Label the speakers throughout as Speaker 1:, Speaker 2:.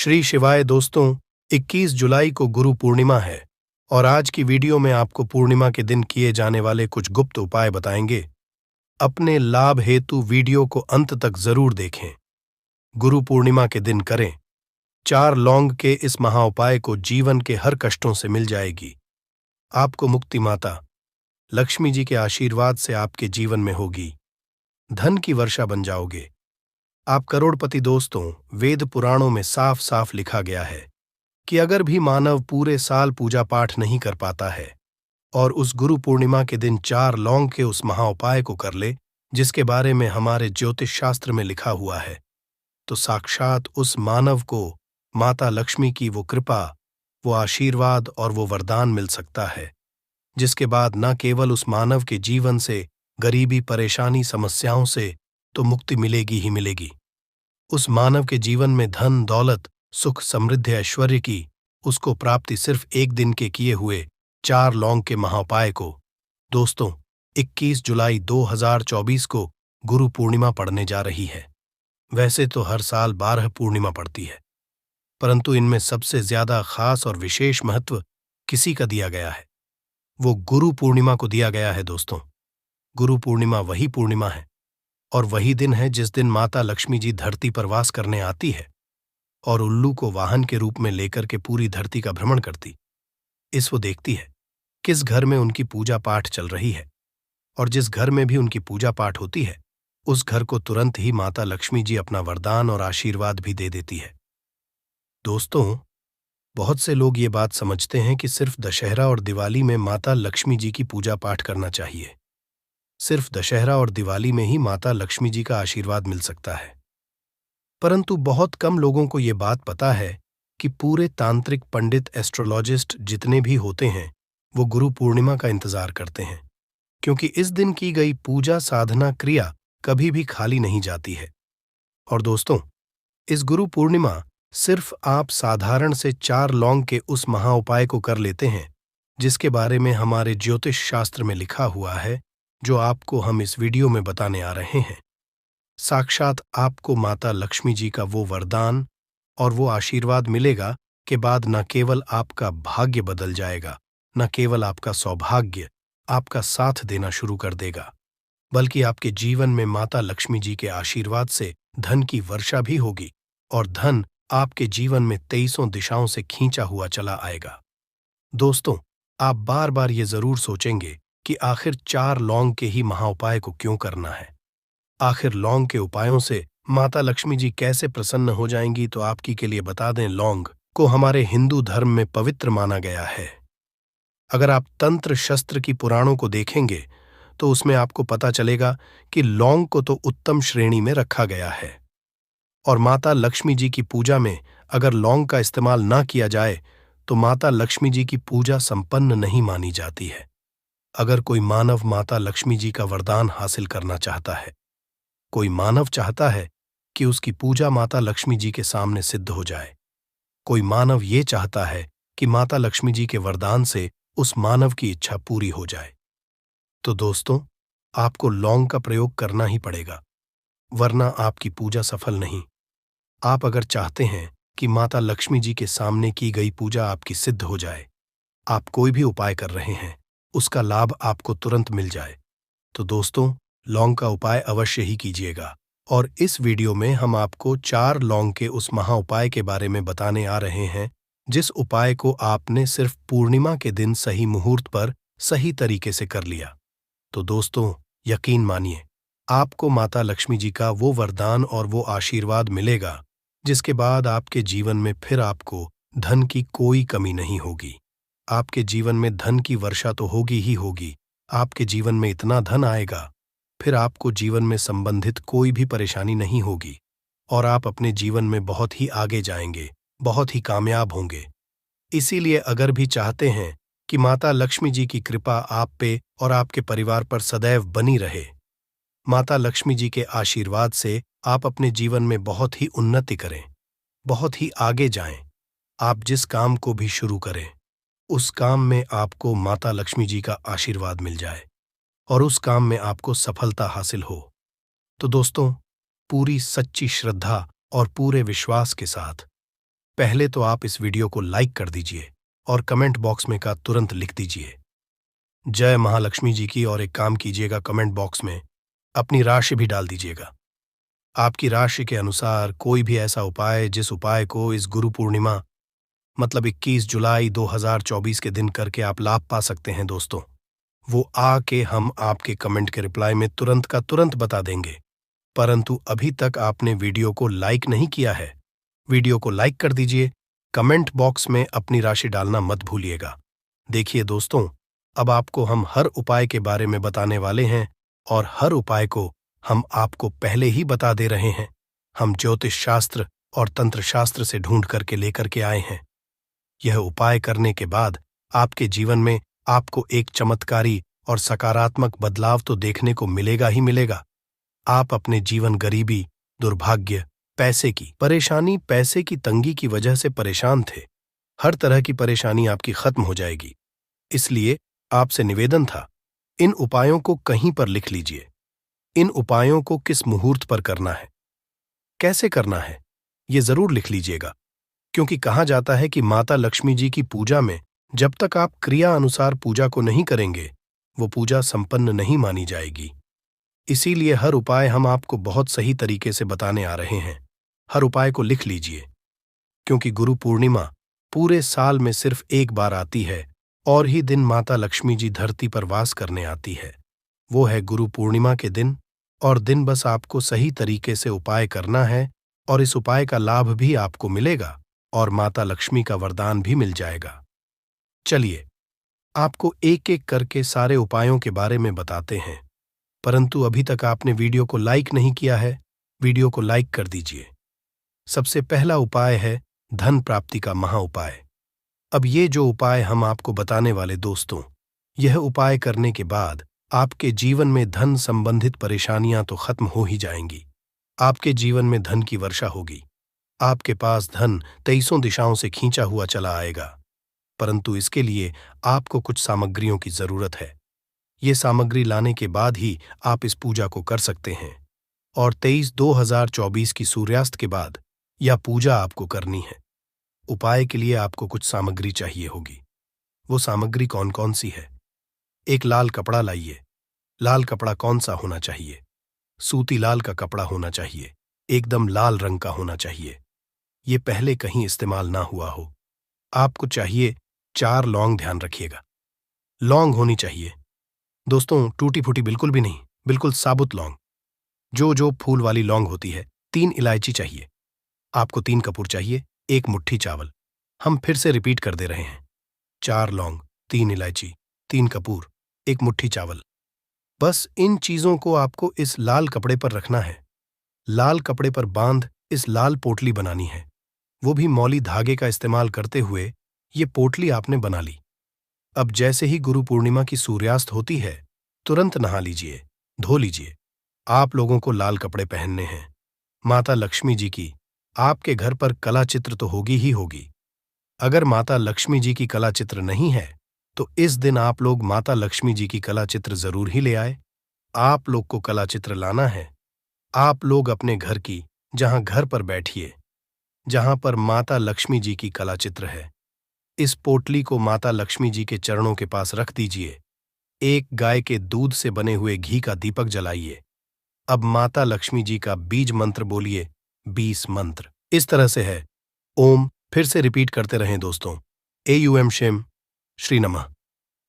Speaker 1: श्री शिवाय दोस्तों, 21 जुलाई को गुरु पूर्णिमा है और आज की वीडियो में आपको पूर्णिमा के दिन किए जाने वाले कुछ गुप्त उपाय बताएंगे। अपने लाभ हेतु वीडियो को अंत तक जरूर देखें। गुरु पूर्णिमा के दिन करें। 4 लौंग के इस महाउपाय को जीवन के हर कष्टों से मिल जाएगी। आपको मुक्ति माता लक्ष्मी जी के आशीर्वाद से आपके जीवन में होगी। धन की वर्षा बन जाओगे। आप करोड़पति दोस्तों, वेद पुराणों में साफ साफ लिखा गया है कि अगर भी मानव पूरे साल पूजा पाठ नहीं कर पाता है और उस गुरु पूर्णिमा के दिन 4 लौंग के उस महाउपाय को कर ले, जिसके बारे में हमारे ज्योतिष शास्त्र में लिखा हुआ है, तो साक्षात उस मानव को माता लक्ष्मी की वो कृपा, वो आशीर्वाद और वो वरदान मिल सकता है, जिसके बाद न केवल उस मानव के जीवन से गरीबी, परेशानी, समस्याओं से तो मुक्ति मिलेगी ही मिलेगी। उस मानव के जीवन में धन, दौलत, सुख, समृद्धि, ऐश्वर्य की उसको प्राप्ति सिर्फ एक दिन के किए हुए 4 लौंग के महाउपाय को। दोस्तों, 21 जुलाई 2024 को गुरु पूर्णिमा पड़ने जा रही है। वैसे तो हर साल 12 पूर्णिमा पड़ती है, परंतु इनमें सबसे ज्यादा खास और विशेष महत्व किसी का दिया गया है, वो गुरु पूर्णिमा को दिया गया है। दोस्तों, गुरु पूर्णिमा वही पूर्णिमा है और वही दिन है जिस दिन माता लक्ष्मी जी धरती पर वास करने आती है और उल्लू को वाहन के रूप में लेकर के पूरी धरती का भ्रमण करती। वो देखती है किस घर में उनकी पूजा पाठ चल रही है, और जिस घर में भी उनकी पूजा पाठ होती है उस घर को तुरंत ही माता लक्ष्मी जी अपना वरदान और आशीर्वाद भी दे देती है। दोस्तों, बहुत से लोग ये बात समझते हैं कि सिर्फ दशहरा और दिवाली में माता लक्ष्मी जी की पूजा पाठ करना चाहिए। सिर्फ दशहरा और दिवाली में ही माता लक्ष्मी जी का आशीर्वाद मिल सकता है, परंतु बहुत कम लोगों को ये बात पता है कि पूरे तांत्रिक, पंडित, एस्ट्रोलॉजिस्ट जितने भी होते हैं वो गुरु पूर्णिमा का इंतजार करते हैं, क्योंकि इस दिन की गई पूजा, साधना, क्रिया कभी भी खाली नहीं जाती है। और दोस्तों, इस गुरु पूर्णिमा सिर्फ आप साधारण से 4 लौंग के उस महाउपाय को कर लेते हैं जिसके बारे में हमारे ज्योतिष शास्त्र में लिखा हुआ है, जो आपको हम इस वीडियो में बताने आ रहे हैं। साक्षात आपको माता लक्ष्मी जी का वो वरदान और वो आशीर्वाद मिलेगा के बाद न केवल आपका भाग्य बदल जाएगा, न केवल आपका सौभाग्य आपका साथ देना शुरू कर देगा, बल्कि आपके जीवन में माता लक्ष्मी जी के आशीर्वाद से धन की वर्षा भी होगी और धन आपके जीवन में 23 दिशाओं से खींचा हुआ चला आएगा। दोस्तों, आप बार बार ये जरूर सोचेंगे कि आखिर 4 लौंग के ही महाउपाय को क्यों करना है। आखिर लौंग के उपायों से माता लक्ष्मी जी कैसे प्रसन्न हो जाएंगी, तो आपकी के लिए बता दें, लौंग को हमारे हिंदू धर्म में पवित्र माना गया है। अगर आप तंत्र शस्त्र की पुराणों को देखेंगे तो उसमें आपको पता चलेगा कि लौंग को तो उत्तम श्रेणी में रखा गया है, और माता लक्ष्मी जी की पूजा में अगर लौंग का इस्तेमाल ना किया जाए तो माता लक्ष्मी जी की पूजा संपन्न नहीं मानी जाती है। अगर कोई मानव माता लक्ष्मी जी का वरदान हासिल करना चाहता है, कोई मानव चाहता है कि उसकी पूजा माता लक्ष्मी जी के सामने सिद्ध हो जाए, कोई मानव ये चाहता है कि माता लक्ष्मी जी के वरदान से उस मानव की इच्छा पूरी हो जाए, तो दोस्तों, आपको लौंग का प्रयोग करना ही पड़ेगा, वरना आपकी पूजा सफल नहीं। आप अगर चाहते हैं कि माता लक्ष्मी जी के सामने की गई पूजा आपकी सिद्ध हो जाए, आप कोई भी उपाय कर रहे हैं उसका लाभ आपको तुरंत मिल जाए, तो दोस्तों, लौंग का उपाय अवश्य ही कीजिएगा। और इस वीडियो में हम आपको 4 लौंग के उस महाउपाय के बारे में बताने आ रहे हैं, जिस उपाय को आपने सिर्फ पूर्णिमा के दिन सही मुहूर्त पर सही तरीके से कर लिया, तो दोस्तों, यकीन मानिए, आपको माता लक्ष्मी जी का वो वरदान और वो आशीर्वाद मिलेगा, जिसके बाद आपके जीवन में फिर आपको धन की कोई कमी नहीं होगी। आपके जीवन में धन की वर्षा तो होगी ही होगी। आपके जीवन में इतना धन आएगा, फिर आपको जीवन में संबंधित कोई भी परेशानी नहीं होगी और आप अपने जीवन में बहुत ही आगे जाएंगे, बहुत ही कामयाब होंगे। इसीलिए अगर भी चाहते हैं कि माता लक्ष्मी जी की कृपा आप पे और आपके परिवार पर सदैव बनी रहे, माता लक्ष्मी जी के आशीर्वाद से आप अपने जीवन में बहुत ही उन्नति करें, बहुत ही आगे जाएं, आप जिस काम को भी शुरू करें उस काम में आपको माता लक्ष्मी जी का आशीर्वाद मिल जाए और उस काम में आपको सफलता हासिल हो, तो दोस्तों, पूरी सच्ची श्रद्धा और पूरे विश्वास के साथ पहले तो आप इस वीडियो को लाइक कर दीजिए और कमेंट बॉक्स में का तुरंत लिख दीजिए जय महालक्ष्मी जी की। और एक काम कीजिएगा, कमेंट बॉक्स में अपनी राशि भी डाल दीजिएगा। आपकी राशि के अनुसार कोई भी ऐसा उपाय जिस उपाय को इस गुरु पूर्णिमा मतलब 21 जुलाई 2024 के दिन करके आप लाभ पा सकते हैं दोस्तों, वो आके हम आपके कमेंट के रिप्लाई में तुरंत का तुरंत बता देंगे। परंतु अभी तक आपने वीडियो को लाइक नहीं किया है, वीडियो को लाइक कर दीजिए, कमेंट बॉक्स में अपनी राशि डालना मत भूलिएगा। देखिए दोस्तों, अब आपको हम हर उपाय के बारे में बताने वाले हैं और हर उपाय को हम आपको पहले ही बता दे रहे हैं। हम ज्योतिष शास्त्र और तंत्र शास्त्र से ढूंढ करके लेकर के आए हैं। यह उपाय करने के बाद आपके जीवन में आपको एक चमत्कारी और सकारात्मक बदलाव तो देखने को मिलेगा ही मिलेगा। आप अपने जीवन गरीबी, दुर्भाग्य, पैसे की तंगी की वजह से परेशान थे। हर तरह की परेशानी आपकी खत्म हो जाएगी। इसलिए आपसे निवेदन था, इन उपायों को कहीं पर लिख लीजिए। इन उपायों को किस मुहूर्त पर करना है, कैसे करना है, ये जरूर लिख लीजिएगा, क्योंकि कहा जाता है कि माता लक्ष्मी जी की पूजा में जब तक आप क्रिया अनुसार पूजा को नहीं करेंगे, वो पूजा संपन्न नहीं मानी जाएगी। इसीलिए हर उपाय हम आपको बहुत सही तरीके से बताने आ रहे हैं। हर उपाय को लिख लीजिए, क्योंकि गुरु पूर्णिमा पूरे साल में सिर्फ एक बार आती है और ही दिन माता लक्ष्मी जी धरती पर वास करने आती है। वो है गुरु पूर्णिमा के दिन, और दिन बस आपको सही तरीके से उपाय करना है और इस उपाय का लाभ भी आपको मिलेगा और माता लक्ष्मी का वरदान भी मिल जाएगा। चलिए, आपको एक एक करके सारे उपायों के बारे में बताते हैं। परंतु अभी तक आपने वीडियो को लाइक नहीं किया है, वीडियो को लाइक कर दीजिए। सबसे पहला उपाय है धन प्राप्ति का महा उपाय। अब ये जो उपाय हम आपको बताने वाले दोस्तों, यह उपाय करने के बाद आपके जीवन में धन संबंधित परेशानियां तो खत्म हो ही जाएंगी। आपके जीवन में धन की वर्षा होगी। आपके पास धन 23 दिशाओं से खींचा हुआ चला आएगा। परंतु इसके लिए आपको कुछ सामग्रियों की जरूरत है। ये सामग्री लाने के बाद ही आप इस पूजा को कर सकते हैं और 23/2024 की सूर्यास्त के बाद यह पूजा आपको करनी है। उपाय के लिए आपको कुछ सामग्री चाहिए होगी। वो सामग्री कौन कौन सी है? एक लाल कपड़ा लाइए। लाल कपड़ा कौन सा होना चाहिए? सूती लाल का कपड़ा होना चाहिए, एकदम लाल रंग का होना चाहिए। ये पहले कहीं इस्तेमाल ना हुआ हो। आपको चाहिए 4 लौंग, ध्यान रखिएगा। लौंग होनी चाहिए दोस्तों, टूटी फूटी बिल्कुल भी नहीं, बिल्कुल साबुत लौंग, जो फूल वाली लौंग होती है। 3 इलायची चाहिए। आपको 3 कपूर चाहिए, 1 मुट्ठी चावल। हम फिर से रिपीट कर दे रहे हैं, 4 लौंग, 3 इलायची, 3 कपूर, 1 मुट्ठी चावल। बस इन चीजों को आपको इस लाल कपड़े पर रखना है। लाल कपड़े पर बांध इस लाल पोटली बनानी है। वो भी मौली धागे का इस्तेमाल करते हुए ये पोटली आपने बना ली। अब जैसे ही गुरु पूर्णिमा की सूर्यास्त होती है, तुरंत नहा लीजिए, धो लीजिए। आप लोगों को लाल कपड़े पहनने हैं। माता लक्ष्मी जी की आपके घर पर कला चित्र तो होगी ही होगी। अगर माता लक्ष्मी जी की कला चित्र नहीं है तो इस दिन आप लोग माता लक्ष्मी जी की कला चित्र जरूर ही ले आए। आप लोग को कला चित्र लाना है। आप लोग अपने घर की जहां घर पर बैठिए, जहां पर माता लक्ष्मी जी की कला चित्र है, इस पोटली को माता लक्ष्मी जी के चरणों के पास रख दीजिए। एक गाय के दूध से बने हुए घी का दीपक जलाइए। अब माता लक्ष्मी जी का बीज मंत्र बोलिए, 20 मंत्र। इस तरह से है, ओम, फिर से रिपीट करते रहें दोस्तों, AUM शेम श्री नमः।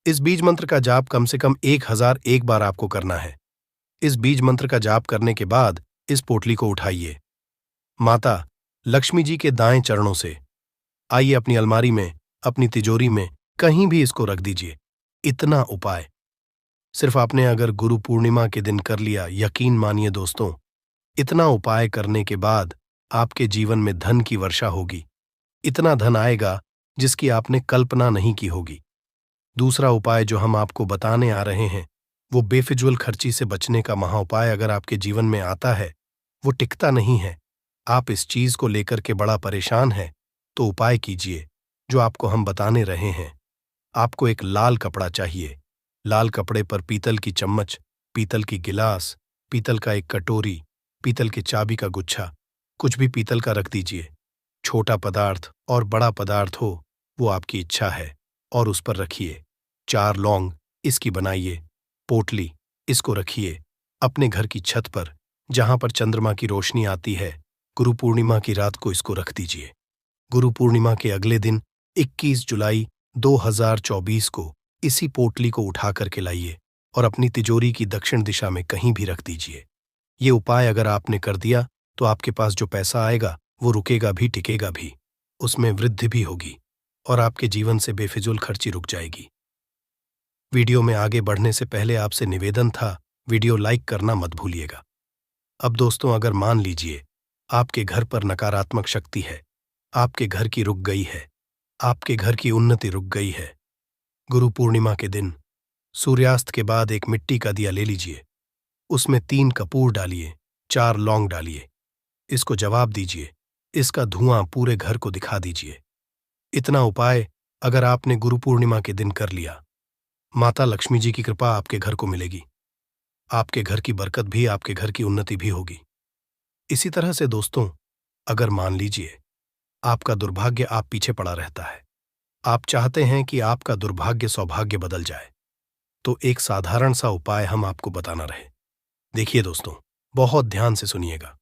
Speaker 1: इस बीज मंत्र का जाप कम से कम 1001 बार आपको करना है। इस बीज मंत्र का जाप करने के बाद इस पोटली को उठाइए। माता लक्ष्मी जी के दाएं चरणों से आइए अपनी अलमारी में, अपनी तिजोरी में, कहीं भी इसको रख दीजिए। इतना उपाय सिर्फ आपने अगर गुरु पूर्णिमा के दिन कर लिया, यकीन मानिए दोस्तों, इतना उपाय करने के बाद आपके जीवन में धन की वर्षा होगी। इतना धन आएगा जिसकी आपने कल्पना नहीं की होगी। दूसरा उपाय जो हम आपको बताने आ रहे हैं, वो बेफिजूल खर्ची से बचने का महाउपाय अगर आपके जीवन में आता है, वो टिकता नहीं है। आप इस चीज को लेकर के बड़ा परेशान हैं, तो उपाय कीजिए जो आपको हम बताने रहे हैं। आपको एक लाल कपड़ा चाहिए। लाल कपड़े पर पीतल की चम्मच, पीतल की गिलास, पीतल का एक कटोरी, पीतल की चाबी का गुच्छा, कुछ भी पीतल का रख दीजिए। छोटा पदार्थ और बड़ा पदार्थ हो वो आपकी इच्छा है, और उस पर रखिए। 4 लौंग, इसकी बनाइए पोटली, इसको रखिए अपने घर की छत पर, जहां पर चंद्रमा की रोशनी आती है। गुरु पूर्णिमा की रात को इसको रख दीजिए। गुरु पूर्णिमा के अगले दिन 21 जुलाई 2024 को इसी पोटली को उठा करके लाइए और अपनी तिजोरी की दक्षिण दिशा में कहीं भी रख दीजिए। ये उपाय अगर आपने कर दिया तो आपके पास जो पैसा आएगा वो रुकेगा भी, टिकेगा भी, उसमें वृद्धि भी होगी और आपके जीवन से बेफिजूल खर्ची रुक जाएगी। वीडियो में आगे बढ़ने से पहले आपसे निवेदन था, वीडियो लाइक करना मत भूलिएगा। अब दोस्तों, अगर मान लीजिए आपके घर पर नकारात्मक शक्ति है, आपके घर की रुक गई है, आपके घर की उन्नति रुक गई है, गुरु पूर्णिमा के दिन सूर्यास्त के बाद एक मिट्टी का दिया ले लीजिए, उसमें 3 कपूर डालिए, 4 लौंग डालिए, इसको जवाब दीजिए, इसका धुआं पूरे घर को दिखा दीजिए। इतना उपाय अगर आपने गुरु पूर्णिमा के दिन कर लिया, माता लक्ष्मी जी की कृपा आपके घर को मिलेगी, आपके घर की बरकत भी, आपके घर की उन्नति भी होगी। इसी तरह से दोस्तों, अगर मान लीजिए आपका दुर्भाग्य आप पीछे पड़ा रहता है, आप चाहते हैं कि आपका दुर्भाग्य सौभाग्य बदल जाए, तो एक साधारण सा उपाय हम आपको बताना रहे। देखिए दोस्तों, बहुत ध्यान से सुनिएगा।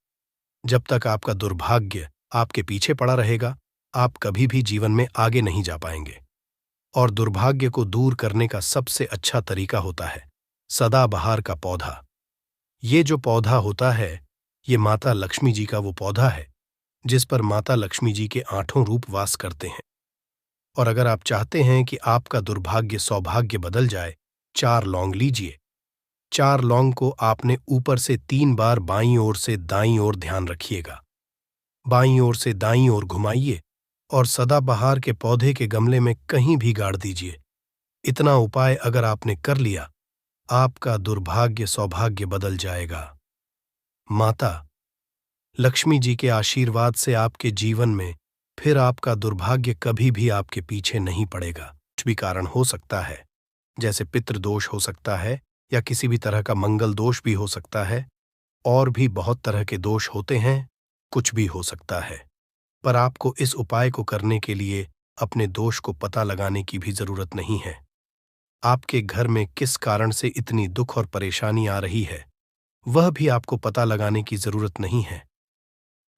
Speaker 1: जब तक आपका दुर्भाग्य आपके पीछे पड़ा रहेगा, आप कभी भी जीवन में आगे नहीं जा पाएंगे। और दुर्भाग्य को दूर करने का सबसे अच्छा तरीका होता है सदाबहार का पौधा। ये जो पौधा होता है, ये माता लक्ष्मी जी का वो पौधा है जिस पर माता लक्ष्मी जी के 8 रूप वास करते हैं। और अगर आप चाहते हैं कि आपका दुर्भाग्य सौभाग्य बदल जाए, 4 लौंग लीजिए। 4 लौंग को आपने ऊपर से 3 बार बाईं ओर से दाईं ओर ध्यान रखिएगा, बाईं ओर से दाईं ओर घुमाइए और सदाबहार के पौधे के गमले में कहीं भी गाड़ दीजिए। इतना उपाय अगर आपने कर लिया, आपका दुर्भाग्य सौभाग्य बदल जाएगा। माता लक्ष्मी जी के आशीर्वाद से आपके जीवन में फिर आपका दुर्भाग्य कभी भी आपके पीछे नहीं पड़ेगा। कुछ भी कारण हो सकता है, जैसे पितृदोष हो सकता है या किसी भी तरह का मंगल दोष भी हो सकता है, और भी बहुत तरह के दोष होते हैं, कुछ भी हो सकता है। पर आपको इस उपाय को करने के लिए अपने दोष को पता लगाने की भी जरूरत नहीं है। आपके घर में किस कारण से इतनी दुख और परेशानी आ रही है, वह भी आपको पता लगाने की जरूरत नहीं है।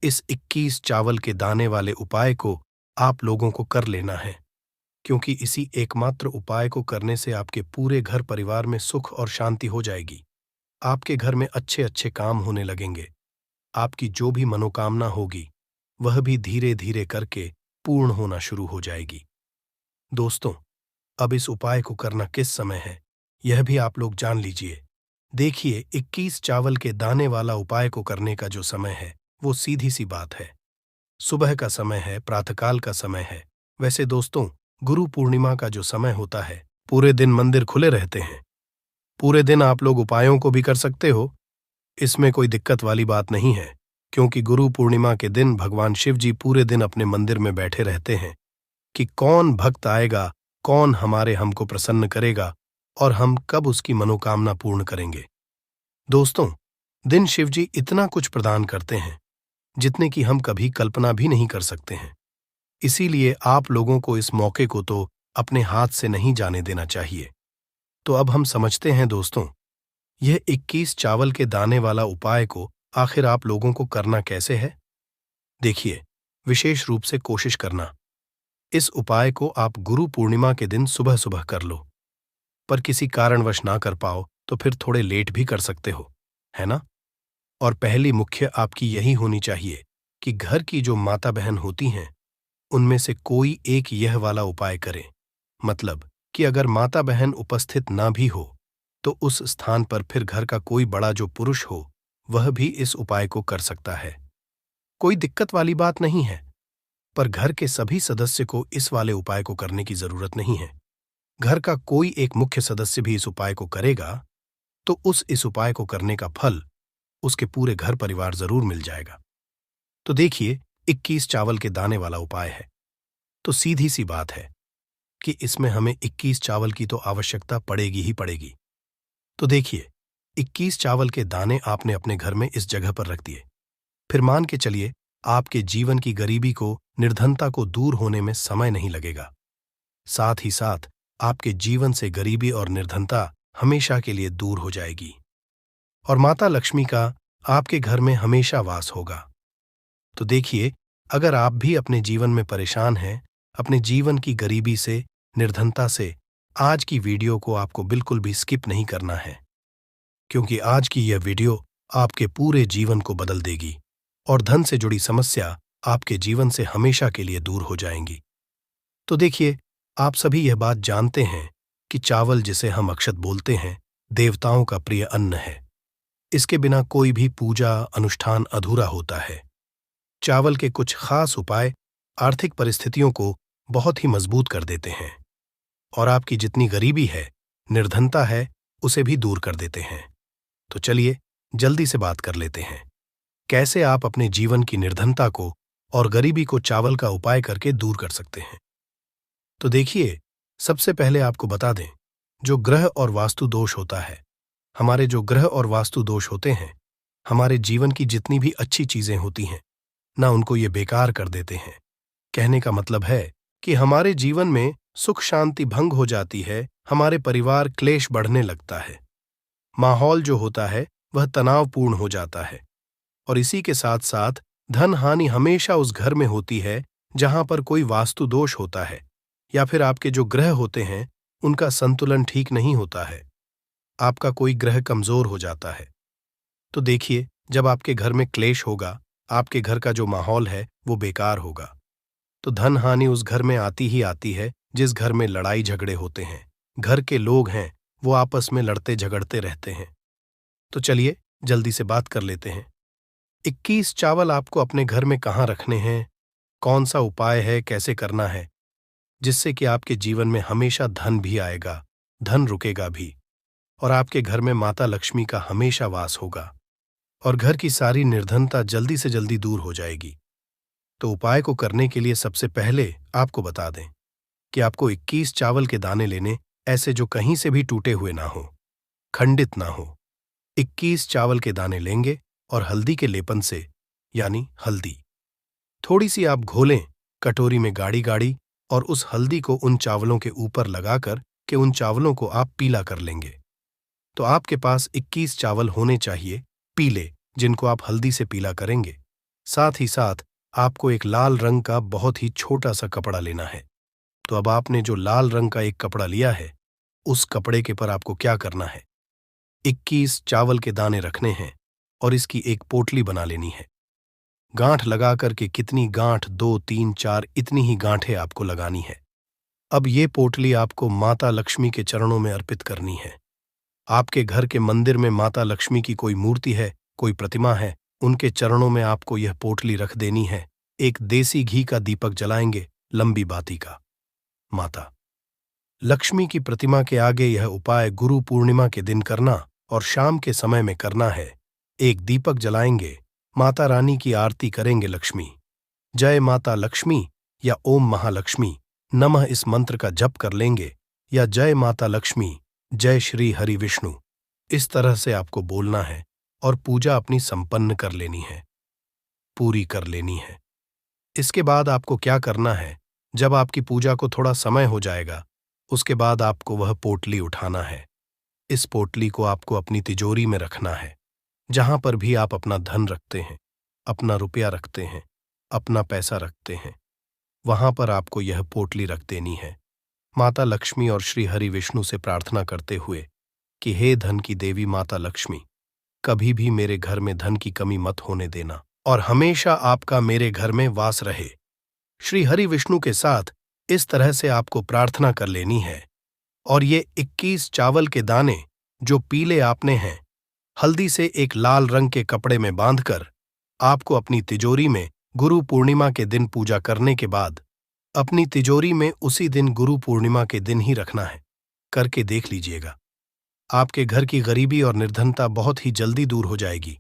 Speaker 1: इस 21 चावल के दाने वाले उपाय को आप लोगों को कर लेना है, क्योंकि इसी एकमात्र उपाय को करने से आपके पूरे घर परिवार में सुख और शांति हो जाएगी। आपके घर में अच्छे अच्छे काम होने लगेंगे। आपकी जो भी मनोकामना होगी वह भी धीरे धीरे करके पूर्ण होना शुरू हो जाएगी। दोस्तों, अब इस उपाय को करना किस समय है, यह भी आप लोग जान लीजिए। देखिए, 21 चावल के दाने वाला उपाय को करने का जो समय है वो सीधी सी बात है, सुबह का समय है, प्रातःकाल का समय है। वैसे दोस्तों, गुरु पूर्णिमा का जो समय होता है, पूरे दिन मंदिर खुले रहते हैं, पूरे दिन आप लोग उपायों को भी कर सकते हो, इसमें कोई दिक्कत वाली बात नहीं है, क्योंकि गुरु पूर्णिमा के दिन भगवान शिव जी पूरे दिन अपने मंदिर में बैठे रहते हैं कि कौन भक्त आएगा, कौन हमको प्रसन्न करेगा और हम कब उसकी मनोकामना पूर्ण करेंगे। दोस्तों, दिन शिव जी इतना कुछ प्रदान करते हैं जितने की हम कभी कल्पना भी नहीं कर सकते हैं। इसीलिए आप लोगों को इस मौके को तो अपने हाथ से नहीं जाने देना चाहिए। तो अब हम समझते हैं दोस्तों, यह 21 चावल के दाने वाला उपाय को आखिर आप लोगों को करना कैसे है। देखिए, विशेष रूप से कोशिश करना, इस उपाय को आप गुरु पूर्णिमा के दिन सुबह सुबह कर लो, पर किसी कारणवश ना कर पाओ तो फिर थोड़े लेट भी कर सकते हो, है ना। और पहली मुख्य आपकी यही होनी चाहिए कि घर की जो माता बहन होती हैं उनमें से कोई एक यह वाला उपाय करे। मतलब कि अगर माता बहन उपस्थित ना भी हो तो उस स्थान पर फिर घर का कोई बड़ा जो पुरुष हो वह भी इस उपाय को कर सकता है। कोई दिक्कत वाली बात नहीं है, पर घर के सभी सदस्य को इस वाले उपाय को करने की जरूरत नहीं है। घर का कोई एक मुख्य सदस्य भी इस उपाय को करेगा तो इस उपाय को करने का फल उसके पूरे घर परिवार जरूर मिल जाएगा। तो देखिए, 21 चावल के दाने वाला उपाय है, तो सीधी सी बात है कि इसमें हमें 21 चावल की तो आवश्यकता पड़ेगी ही पड़ेगी। तो देखिए, 21 चावल के दाने आपने अपने घर में इस जगह पर रख दिए। फिर मान के चलिए आपके जीवन की गरीबी को निर्धनता को दूर होने में समय नहीं लगेगा। साथ ही साथ आपके जीवन से गरीबी और निर्धनता हमेशा के लिए दूर हो जाएगी और माता लक्ष्मी का आपके घर में हमेशा वास होगा। तो देखिए, अगर आप भी अपने जीवन में परेशान हैं, अपने जीवन की गरीबी से, निर्धनता से, आज की वीडियो को आपको बिल्कुल भी स्किप नहीं करना है, क्योंकि आज की यह वीडियो आपके पूरे जीवन को बदल देगी और धन से जुड़ी समस्या आपके जीवन से हमेशा के लिए दूर हो जाएंगी। तो देखिए, आप सभी यह बात जानते हैं कि चावल, जिसे हम अक्षत बोलते हैं, देवताओं का प्रिय अन्न है। इसके बिना कोई भी पूजा अनुष्ठान अधूरा होता है। चावल के कुछ खास उपाय आर्थिक परिस्थितियों को बहुत ही मजबूत कर देते हैं और आपकी जितनी गरीबी है, निर्धनता है, उसे भी दूर कर देते हैं। तो चलिए जल्दी से बात कर लेते हैं, कैसे आप अपने जीवन की निर्धनता को और गरीबी को चावल का उपाय करके दूर कर सकते हैं। तो देखिए, सबसे पहले आपको बता दें, जो ग्रह और वास्तु दोष होता है, हमारे जो ग्रह और वास्तु दोष होते हैं, हमारे जीवन की जितनी भी अच्छी चीजें होती हैं ना, उनको ये बेकार कर देते हैं। कहने का मतलब है कि हमारे जीवन में सुख शांति भंग हो जाती है, हमारे परिवार क्लेश बढ़ने लगता है, माहौल जो होता है वह तनावपूर्ण हो जाता है और इसी के साथ साथ धन हानि हमेशा उस घर में होती है जहां पर कोई वास्तु दोष होता है या फिर आपके जो ग्रह होते हैं उनका संतुलन ठीक नहीं होता है, आपका कोई ग्रह कमजोर हो जाता है। तो देखिए, जब आपके घर में क्लेश होगा, आपके घर का जो माहौल है वो बेकार होगा, तो धन हानि उस घर में आती ही आती है जिस घर में लड़ाई झगड़े होते हैं, घर के लोग हैं वो आपस में लड़ते झगड़ते रहते हैं। तो चलिए जल्दी से बात कर लेते हैं। 21 चावल आपको अपने घर में कहाँ रखने हैं, कौन सा उपाय है, कैसे करना है, जिससे कि आपके जीवन में हमेशा धन भी आएगा, धन रुकेगा भी और आपके घर में माता लक्ष्मी का हमेशा वास होगा और घर की सारी निर्धनता जल्दी से जल्दी दूर हो जाएगी। तो उपाय को करने के लिए सबसे पहले आपको बता दें कि आपको 21 चावल के दाने लेने, ऐसे जो कहीं से भी टूटे हुए ना हो, खंडित ना हो। 21 चावल के दाने लेंगे और हल्दी के लेपन से, यानी हल्दी थोड़ी सी आप घोलें कटोरी में गाढ़ी गाढ़ी और उस हल्दी को उन चावलों के ऊपर लगाकर के उन चावलों को आप पीला कर लेंगे। तो आपके पास 21 चावल होने चाहिए पीले, जिनको आप हल्दी से पीला करेंगे। साथ ही साथ आपको एक लाल रंग का बहुत ही छोटा सा कपड़ा लेना है। तो अब आपने जो लाल रंग का एक कपड़ा लिया है, उस कपड़े के पर आपको क्या करना है, 21 चावल के दाने रखने हैं और इसकी एक पोटली बना लेनी है। गांठ लगा करके, कितनी गांठ, 2 3 4, इतनी ही गांठें आपको लगानी है। अब ये पोटली आपको माता लक्ष्मी के चरणों में अर्पित करनी है। आपके घर के मंदिर में माता लक्ष्मी की कोई मूर्ति है, कोई प्रतिमा है, उनके चरणों में आपको यह पोटली रख देनी है। एक देसी घी का दीपक जलाएंगे, लंबी बाती का। माता लक्ष्मी की प्रतिमा के आगे यह उपाय गुरु पूर्णिमा के दिन करना और शाम के समय में करना है। एक दीपक जलाएंगे, माता रानी की आरती करेंगे, लक्ष्मी जय माता लक्ष्मी या ओम महालक्ष्मी नमः इस मंत्र का जप कर लेंगे, या जय माता लक्ष्मी जय श्री हरि विष्णु, इस तरह से आपको बोलना है और पूजा अपनी संपन्न कर लेनी है, पूरी कर लेनी है। इसके बाद आपको क्या करना है, जब आपकी पूजा को थोड़ा समय हो जाएगा, उसके बाद आपको वह पोटली उठाना है। इस पोटली को आपको अपनी तिजोरी में रखना है, जहां पर भी आप अपना धन रखते हैं, अपना रुपया रखते हैं, अपना पैसा रखते हैं, वहां पर आपको यह पोटली रख देनी है। माता लक्ष्मी और श्री हरि विष्णु से प्रार्थना करते हुए कि हे धन की देवी माता लक्ष्मी, कभी भी मेरे घर में धन की कमी मत होने देना और हमेशा आपका मेरे घर में वास रहे। श्री हरि विष्णु के साथ इस तरह से आपको प्रार्थना कर लेनी है और ये 21 चावल के दाने जो पीले आपने हैं, हल्दी से एक लाल रंग के कपड़े में बांधकर आपको अपनी तिजोरी में गुरु पूर्णिमा के दिन पूजा करने के बाद अपनी तिजोरी में उसी दिन गुरु पूर्णिमा के दिन ही रखना है। करके देख लीजिएगा, आपके घर की गरीबी और निर्धनता बहुत ही जल्दी दूर हो जाएगी।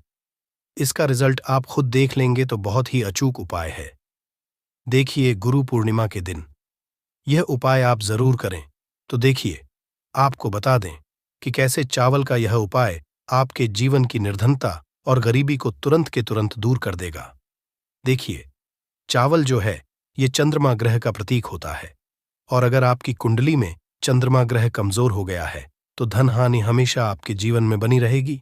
Speaker 1: इसका रिजल्ट आप खुद देख लेंगे, तो बहुत ही अचूक उपाय है। देखिए, गुरु पूर्णिमा के दिन यह उपाय आप जरूर करें। तो देखिए, आपको बता दें कि कैसे चावल का यह उपाय आपके जीवन की निर्धनता और गरीबी को तुरंत के तुरंत दूर कर देगा। देखिए, चावल जो है ये चंद्रमा ग्रह का प्रतीक होता है, और अगर आपकी कुंडली में चंद्रमा ग्रह कमजोर हो गया है तो धन हानि हमेशा आपके जीवन में बनी रहेगी।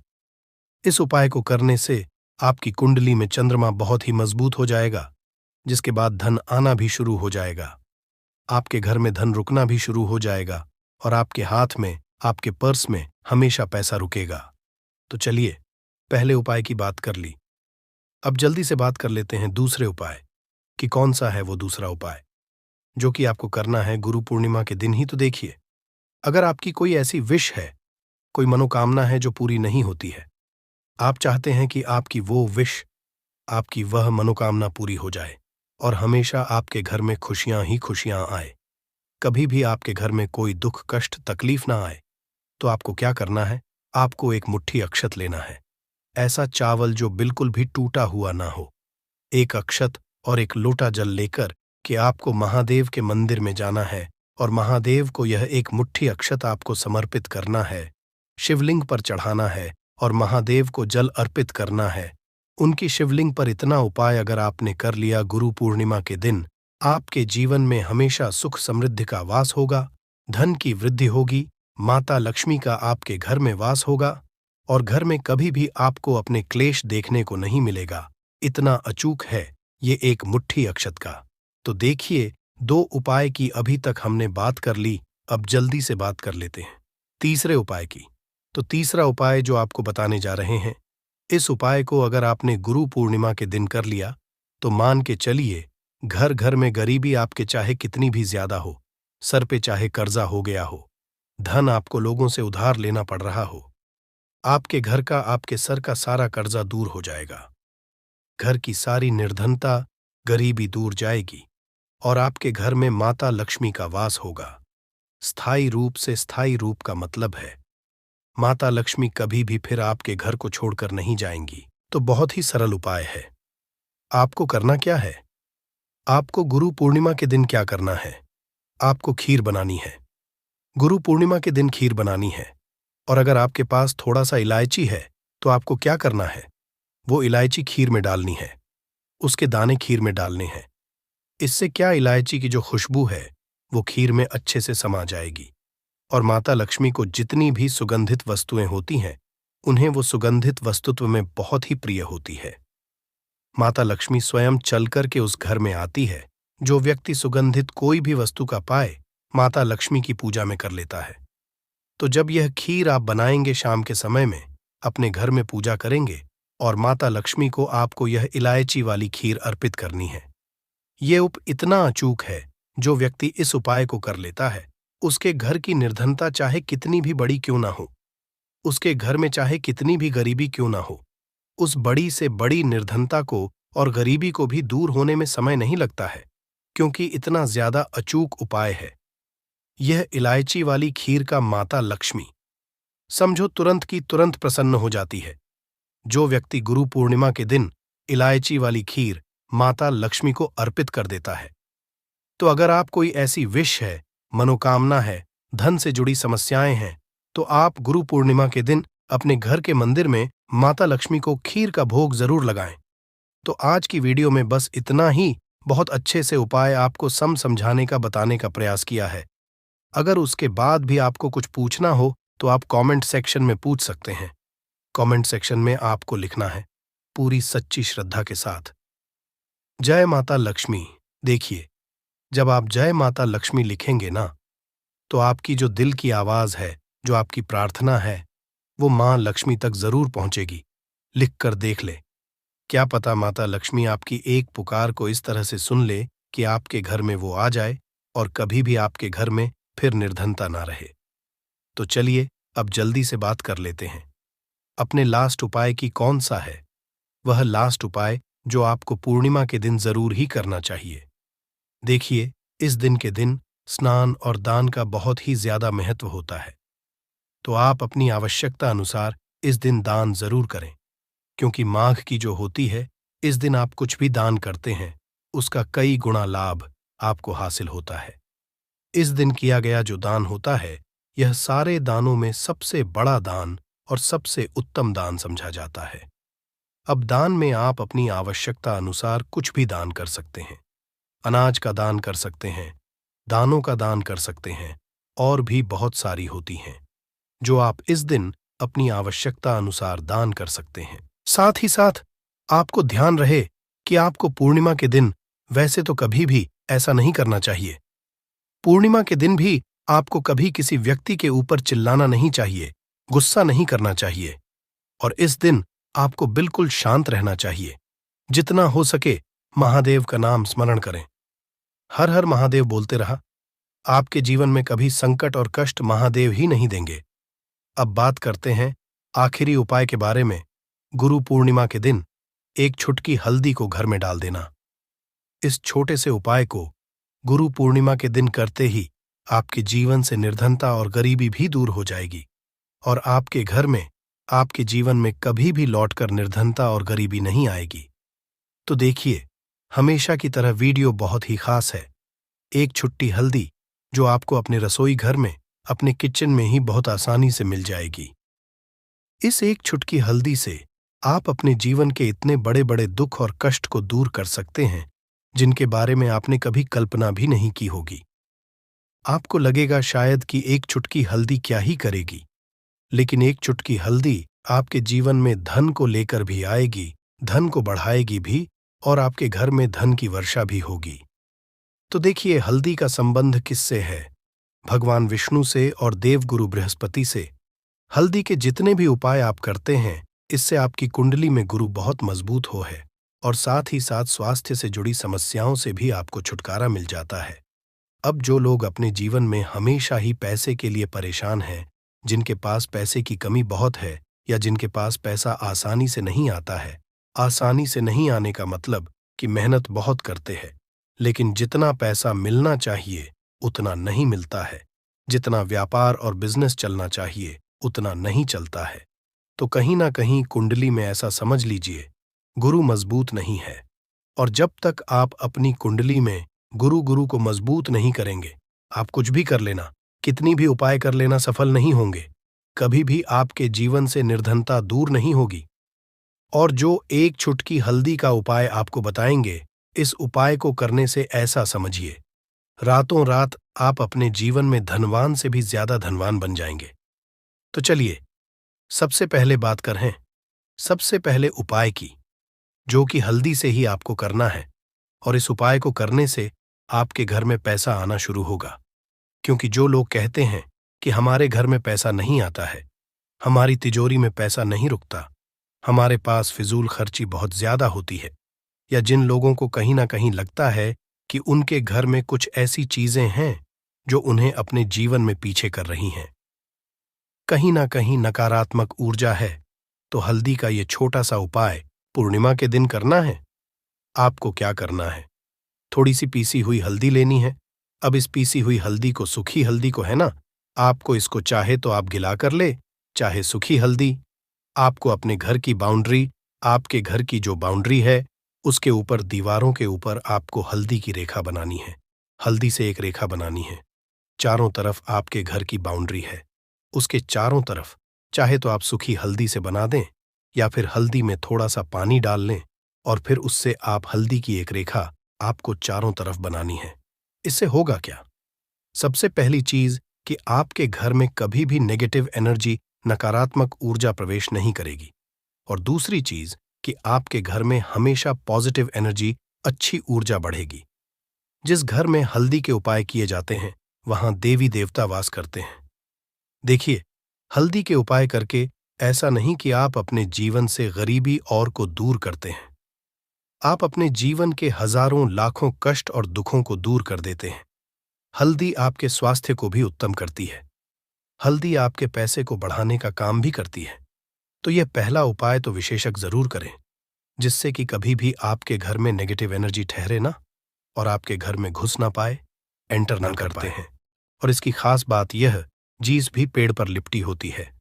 Speaker 1: इस उपाय को करने से आपकी कुंडली में चंद्रमा बहुत ही मजबूत हो जाएगा, जिसके बाद धन आना भी शुरू हो जाएगा। आपके घर में धन रुकना भी शुरू हो जाएगा और आपके हाथ में, आपके पर्स में हमेशा पैसा रुकेगा। तो चलिए, पहले उपाय की बात कर ली, अब जल्दी से बात कर लेते हैं दूसरे उपाय कि कौन सा है वो दूसरा उपाय जो कि आपको करना है गुरु पूर्णिमा के दिन ही। तो देखिए, अगर आपकी कोई ऐसी विश है, कोई मनोकामना है जो पूरी नहीं होती है, आप चाहते हैं कि आपकी वो विश, आपकी वह मनोकामना पूरी हो जाए और हमेशा आपके घर में खुशियां ही खुशियां आए, कभी भी आपके घर में कोई दुख कष्ट तकलीफ ना आए, तो आपको क्या करना है? आपको एक मुट्ठी अक्षत लेना है, ऐसा चावल जो बिल्कुल भी टूटा हुआ ना हो। एक अक्षत और एक लोटा जल लेकर कि आपको महादेव के मंदिर में जाना है और महादेव को यह एक मुट्ठी अक्षत आपको समर्पित करना है, शिवलिंग पर चढ़ाना है और महादेव को जल अर्पित करना है। उनकी शिवलिंग पर इतना उपाय अगर आपने कर लिया गुरु पूर्णिमा के दिन, आपके जीवन में हमेशा सुख समृद्धि का वास होगा, धन की वृद्धि होगी, माता लक्ष्मी का आपके घर में वास होगा और घर में कभी भी आपको अपने क्लेश देखने को नहीं मिलेगा। इतना अचूक है ये एक मुट्ठी अक्षत का। तो देखिए, दो उपाय की अभी तक हमने बात कर ली, अब जल्दी से बात कर लेते हैं तीसरे उपाय की। तो तीसरा उपाय जो आपको बताने जा रहे हैं, इस उपाय को अगर आपने गुरु पूर्णिमा के दिन कर लिया तो मान के चलिए, घर घर में गरीबी आपके चाहे कितनी भी ज्यादा हो, सर पे चाहे कर्जा हो गया हो, धन आपको लोगों से उधार लेना पड़ रहा हो, आपके घर का, आपके सर का सारा कर्जा दूर हो जाएगा, घर की सारी निर्धनता गरीबी दूर जाएगी और आपके घर में माता लक्ष्मी का वास होगा। स्थायी रूप से, स्थायी रूप का मतलब है माता लक्ष्मी कभी भी फिर आपके घर को छोड़कर नहीं जाएंगी। तो बहुत ही सरल उपाय है। आपको करना क्या है? आपको गुरु पूर्णिमा के दिन क्या करना है? आपको खीर बनानी है। गुरु पूर्णिमा के दिन खीर बनानी है, और अगर आपके पास थोड़ा सा इलायची है तो आपको क्या करना है? वो इलायची खीर में डालनी है, उसके दाने खीर में डालने हैं। इससे क्या, इलायची की जो खुशबू है वो खीर में अच्छे से समा जाएगी और माता लक्ष्मी को जितनी भी सुगंधित वस्तुएं होती हैं, उन्हें वो सुगंधित वस्तुत्व में बहुत ही प्रिय होती है। माता लक्ष्मी स्वयं चलकर के उस घर में आती है। जो व्यक्ति सुगंधित कोई भी वस्तु का पाए, माता लक्ष्मी की पूजा में कर लेता है। तो जब यह खीर आप बनाएंगे शाम के समय में, अपने घर में पूजा करेंगे और माता लक्ष्मी को आपको यह इलायची वाली खीर अर्पित करनी है। ये इतना अचूक है, जो व्यक्ति इस उपाय को कर लेता है, उसके घर की निर्धनता चाहे कितनी भी बड़ी क्यों ना हो, उसके घर में चाहे कितनी भी गरीबी क्यों ना हो, उस बड़ी से बड़ी निर्धनता को और गरीबी को भी दूर होने में समय नहीं लगता है, क्योंकि इतना ज्यादा अचूक उपाय है यह इलायची वाली खीर का। माता लक्ष्मी समझो तुरंत की तुरंत प्रसन्न हो जाती है। जो व्यक्ति गुरु पूर्णिमा के दिन इलायची वाली खीर माता लक्ष्मी को अर्पित कर देता है, तो अगर आप कोई ऐसी विश है, मनोकामना है, धन से जुड़ी समस्याएं हैं, तो आप गुरु पूर्णिमा के दिन अपने घर के मंदिर में माता लक्ष्मी को खीर का भोग जरूर लगाएं। तो आज की वीडियो में बस इतना ही, बहुत अच्छे से उपाय आपको समझाने का, बताने का प्रयास किया है। अगर उसके बाद भी आपको कुछ पूछना हो तो आप कमेंट सेक्शन में पूछ सकते हैं। कमेंट सेक्शन में आपको लिखना है पूरी सच्ची श्रद्धा के साथ, जय माता लक्ष्मी। देखिए, जब आप जय माता लक्ष्मी लिखेंगे ना, तो आपकी जो दिल की आवाज है, जो आपकी प्रार्थना है, वो मां लक्ष्मी तक जरूर पहुंचेगी। लिख कर देख ले, क्या पता माता लक्ष्मी आपकी एक पुकार को इस तरह से सुन ले कि आपके घर में वो आ जाए और कभी भी आपके घर में फिर निर्धनता ना रहे। तो चलिए, अब जल्दी से बात कर लेते हैं अपने लास्ट उपाय की। कौन सा है वह लास्ट उपाय जो आपको पूर्णिमा के दिन जरूर ही करना चाहिए? देखिए, इस दिन के दिन स्नान और दान का बहुत ही ज्यादा महत्व होता है, तो आप अपनी आवश्यकता अनुसार इस दिन दान जरूर करें, क्योंकि माघ की जो होती है, इस दिन आप कुछ भी दान करते हैं, उसका कई गुना लाभ आपको हासिल होता है। इस दिन किया गया जो दान होता है, यह सारे दानों में सबसे बड़ा दान और सबसे उत्तम दान समझा जाता है। अब दान में आप अपनी आवश्यकता अनुसार कुछ भी दान कर सकते हैं। अनाज का दान कर सकते हैं, दानों का दान कर सकते हैं, और भी बहुत सारी होती हैं जो आप इस दिन अपनी आवश्यकता अनुसार दान कर सकते हैं। साथ ही साथ आपको ध्यान रहे कि आपको पूर्णिमा के दिन वैसे तो कभी भी ऐसा नहीं करना चाहिए। पूर्णिमा के दिन भी आपको कभी किसी व्यक्ति के ऊपर चिल्लाना नहीं चाहिए, गुस्सा नहीं करना चाहिए, और इस दिन आपको बिल्कुल शांत रहना चाहिए। जितना हो सके महादेव का नाम स्मरण करें। हर हर महादेव बोलते रहा। आपके जीवन में कभी संकट और कष्ट महादेव ही नहीं देंगे। अब बात करते हैं आखिरी उपाय के बारे में। गुरु पूर्णिमा के दिन एक छुटकी हल्दी को घर में डाल देना। इस छोटे से उपाय को गुरु पूर्णिमा के दिन करते ही आपके जीवन से निर्धनता और गरीबी भी दूर हो जाएगी, और आपके घर में, आपके जीवन में कभी भी लौटकर निर्धनता और गरीबी नहीं आएगी। तो देखिए, हमेशा की तरह वीडियो बहुत ही खास है। एक छुट्टी हल्दी जो आपको अपने रसोई घर में, अपने किचन में ही बहुत आसानी से मिल जाएगी। इस एक छुटकी हल्दी से आप अपने जीवन के इतने बड़े बड़े दुख और कष्ट को दूर कर सकते हैं जिनके बारे में आपने कभी कल्पना भी नहीं की होगी। आपको लगेगा शायद कि एक चुटकी हल्दी क्या ही करेगी, लेकिन एक चुटकी हल्दी आपके जीवन में धन को लेकर भी आएगी, धन को बढ़ाएगी भी, और आपके घर में धन की वर्षा भी होगी। तो देखिए, हल्दी का संबंध किससे है? भगवान विष्णु से और देवगुरु बृहस्पति से। हल्दी के जितने भी उपाय आप करते हैं, इससे आपकी कुंडली में गुरु बहुत मजबूत हो है, और साथ ही साथ स्वास्थ्य से जुड़ी समस्याओं से भी आपको छुटकारा मिल जाता है। अब जो लोग अपने जीवन में हमेशा ही पैसे के लिए परेशान हैं, जिनके पास पैसे की कमी बहुत है, या जिनके पास पैसा आसानी से नहीं आता है, आसानी से नहीं आने का मतलब कि मेहनत बहुत करते हैं, लेकिन जितना पैसा मिलना चाहिए उतना नहीं मिलता है, जितना व्यापार और बिजनेस चलना चाहिए उतना नहीं चलता है, तो कहीं ना कहीं कुंडली में ऐसा समझ लीजिए गुरु मजबूत नहीं है। और जब तक आप अपनी कुंडली में गुरु को मजबूत नहीं करेंगे, आप कुछ भी कर लेना, कितनी भी उपाय कर लेना, सफल नहीं होंगे। कभी भी आपके जीवन से निर्धनता दूर नहीं होगी। और जो एक चुटकी हल्दी का उपाय आपको बताएंगे, इस उपाय को करने से ऐसा समझिए, रातों रात आप अपने जीवन में धनवान से भी ज्यादा धनवान बन जाएंगे। तो चलिए, सबसे पहले बात करें सबसे पहले उपाय की, जो कि हल्दी से ही आपको करना है। और इस उपाय को करने से आपके घर में पैसा आना शुरू होगा। क्योंकि जो लोग कहते हैं कि हमारे घर में पैसा नहीं आता है, हमारी तिजोरी में पैसा नहीं रुकता, हमारे पास फिजूल खर्ची बहुत ज्यादा होती है, या जिन लोगों को कहीं ना कहीं लगता है कि उनके घर में कुछ ऐसी चीजें हैं जो उन्हें अपने जीवन में पीछे कर रही हैं, कहीं ना कहीं नकारात्मक ऊर्जा है, तो हल्दी का ये छोटा सा उपाय पूर्णिमा के दिन करना है। आपको क्या करना है? थोड़ी सी पीसी हुई हल्दी लेनी है। अब इस पीसी हुई हल्दी को, सूखी हल्दी को है ना, आपको इसको चाहे तो आप गिला कर ले, चाहे सूखी हल्दी। आपको अपने घर की बाउंड्री, आपके घर की जो बाउंड्री है, उसके ऊपर, दीवारों के ऊपर आपको हल्दी की रेखा बनानी है। हल्दी से एक रेखा बनानी है। चारों तरफ आपके घर की बाउंड्री है, उसके चारों तरफ चाहे तो आप सूखी हल्दी से बना दें, या फिर हल्दी में थोड़ा सा पानी डाल लें, और फिर उससे आप हल्दी की एक रेखा आपको चारों तरफ बनानी है। इससे होगा क्या? सबसे पहली चीज कि आपके घर में कभी भी नेगेटिव एनर्जी, नकारात्मक ऊर्जा प्रवेश नहीं करेगी। और दूसरी चीज कि आपके घर में हमेशा पॉजिटिव एनर्जी, अच्छी ऊर्जा बढ़ेगी। जिस घर में हल्दी के उपाय किए जाते हैं, वहां देवी देवता वास करते हैं। देखिए, हल्दी के उपाय करके ऐसा नहीं कि आप अपने जीवन से गरीबी और को दूर करते हैं, आप अपने जीवन के हजारों लाखों कष्ट और दुखों को दूर कर देते हैं। हल्दी आपके स्वास्थ्य को भी उत्तम करती है। हल्दी आपके पैसे को बढ़ाने का काम भी करती है। तो यह पहला उपाय तो विशेषज्ञ जरूर करें, जिससे कि कभी भी आपके घर में नेगेटिव एनर्जी ठहरे ना, और आपके घर में घुस ना पाए, एंटर ना करते हैं। और इसकी खास बात यह, जीस भी पेड़ पर लिपटी होती है,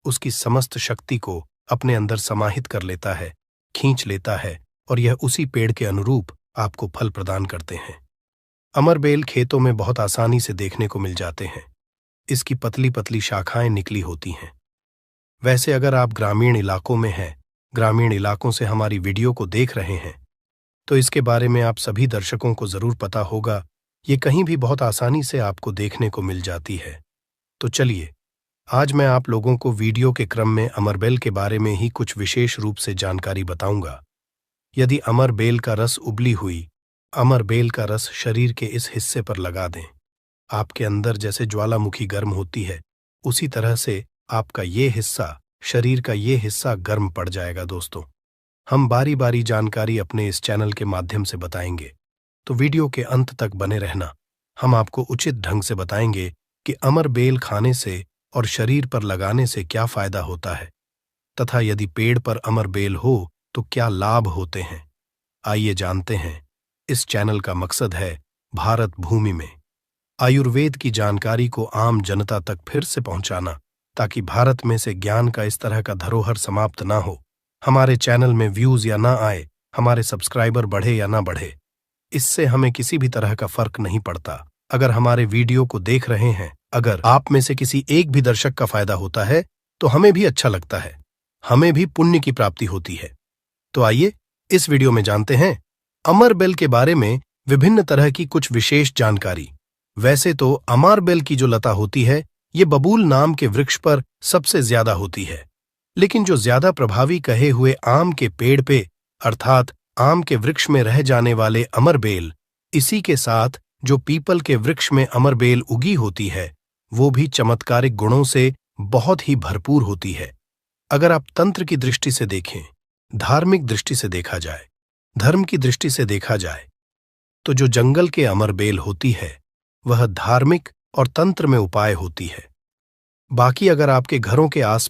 Speaker 1: उसकी समस्त शक्ति को अपने अंदर समाहित कर लेता है, खींच लेता है, और यह उसी पेड़ के अनुरूप आपको फल प्रदान करते हैं। अमरबेल खेतों में बहुत आसानी से देखने को मिल जाते हैं। इसकी पतली पतली शाखाएं निकली होती हैं। वैसे अगर आप ग्रामीण इलाकों में हैं, ग्रामीण इलाकों से हमारी वीडियो को देख रहे हैं, तो इसके बारे में आप सभी दर्शकों को जरूर पता होगा। ये कहीं भी बहुत आसानी से आपको देखने को मिल जाती है। तो चलिए, आज मैं आप लोगों को वीडियो के क्रम में अमर बेल के बारे में ही कुछ विशेष रूप से जानकारी बताऊंगा। यदि अमर बेल का रस उबली हुई अमर बेल का रस शरीर के इस हिस्से पर लगा दें, आपके अंदर जैसे ज्वालामुखी गर्म होती है, उसी तरह से आपका ये हिस्सा, शरीर का ये हिस्सा गर्म पड़ जाएगा। दोस्तों, हम बारी बारी जानकारी अपने इस चैनल के माध्यम से बताएंगे, तो वीडियो के अंत तक बने रहना। हम आपको उचित ढंग से बताएंगे कि अमर बेल खाने से और शरीर पर लगाने से क्या फायदा होता है, तथा यदि पेड़ पर अमर बेल हो तो क्या लाभ होते हैं। आइए जानते हैं। इस चैनल का मकसद है भारत भूमि में आयुर्वेद की जानकारी को आम जनता तक फिर से पहुंचाना, ताकि भारत में से ज्ञान का इस तरह का धरोहर समाप्त ना हो। हमारे चैनल में व्यूज या ना आए, हमारे सब्सक्राइबर बढ़े या ना बढ़े, इससे हमें किसी भी तरह का फर्क नहीं पड़ता। अगर हमारे वीडियो को देख रहे हैं, अगर आप में से किसी एक भी दर्शक का फायदा होता है तो हमें भी अच्छा लगता है, हमें भी पुण्य की प्राप्ति होती है। तो आइए इस वीडियो में जानते हैं अमर बेल के बारे में विभिन्न तरह की कुछ विशेष जानकारी। वैसे तो अमर बेल की जो लता होती है, ये बबूल नाम के वृक्ष पर सबसे ज्यादा होती है, लेकिन जो ज्यादा प्रभावी कहे हुए आम के पेड़ पे, अर्थात आम के वृक्ष में रह जाने वाले अमर बेल, इसी के साथ जो पीपल के वृक्ष में अमर बेल उगी होती है, वो भी चमत्कारिक गुणों से बहुत ही भरपूर होती है। अगर आप तंत्र की दृष्टि से देखें, धार्मिक दृष्टि से देखा जाए, धर्म की दृष्टि से देखा जाए, तो जो जंगल के अमर बेल होती है वह धार्मिक और तंत्र में उपाय होती है। बाकी अगर आपके घरों के आस